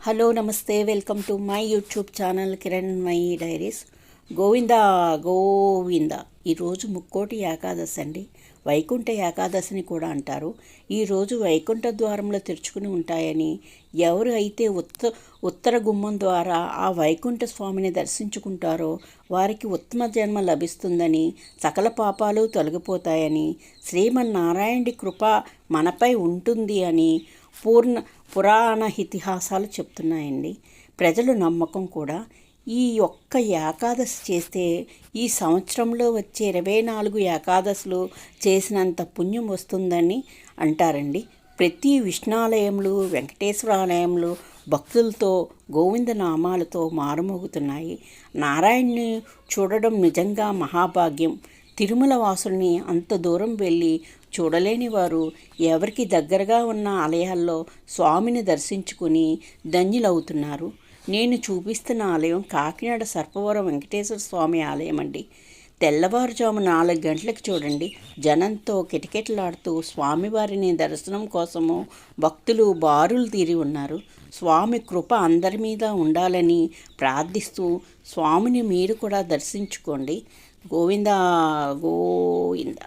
Hello నమస్తే, welcome to my YouTube channel Kiran my diaries. Govinda Govinda. ఈరోజు ముక్కోటి ఏకాదశి అండి. వైకుంఠ ఏకాదశిని కూడా అంటారు. ఈరోజు వైకుంఠ ద్వారంలో తెరుచుకుని ఉంటాయని, ఎవరు అయితే ఉత్తర గుమ్మం ద్వారా ఆ వైకుంఠ స్వామిని దర్శించుకుంటారో వారికి ఉత్తమ జన్మ లభిస్తుందని, సకల పాపాలు తొలగిపోతాయని, శ్రీమన్నారాయణుడి కృప మనపై ఉంటుంది అని పురాణ ఇతిహాసాలు చెప్తున్నాయండి. ప్రజలు నమ్మకం కూడా. ఈ ఒక్క ఏకాదశి చేస్తే ఈ సంవత్సరంలో వచ్చే 24 ఏకాదశులు చేసినంత పుణ్యం వస్తుందని అంటారండి. ప్రతి విష్ణాలయంలో, వెంకటేశ్వర ఆలయంలో భక్తులతో గోవింద నామాలతో మారుమోగుతున్నాయి. నారాయణ్ణి చూడడం నిజంగా మహాభాగ్యం. తిరుమల వాసుల్ని అంత దూరం వెళ్ళి చూడలేని వారు ఎవరికి దగ్గరగా ఉన్న ఆలయాల్లో స్వామిని దర్శించుకుని ధన్యులవుతున్నారు. నేను చూపిస్తున్న ఆలయం కాకినాడ సర్పవరం వెంకటేశ్వర స్వామి ఆలయం అండి. తెల్లవారుజాము 4 గంటలకు చూడండి, జనంతో కిటకిటలాడుతూ స్వామివారిని దర్శనం కోసము భక్తులు బారులు తీరి ఉన్నారు. స్వామి కృప అందరి మీద ఉండాలని ప్రార్థిస్తూ స్వామిని మీరు కూడా దర్శించుకోండి. గోవిందా గోవిందా.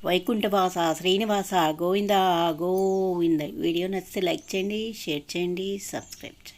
వైకుంఠవాస శ్రీనివాస గోవింద గోవింద. వీడియో నచ్చితే లైక్ చేయండి, షేర్ చేయండి, సబ్స్క్రైబ్ చేయండి.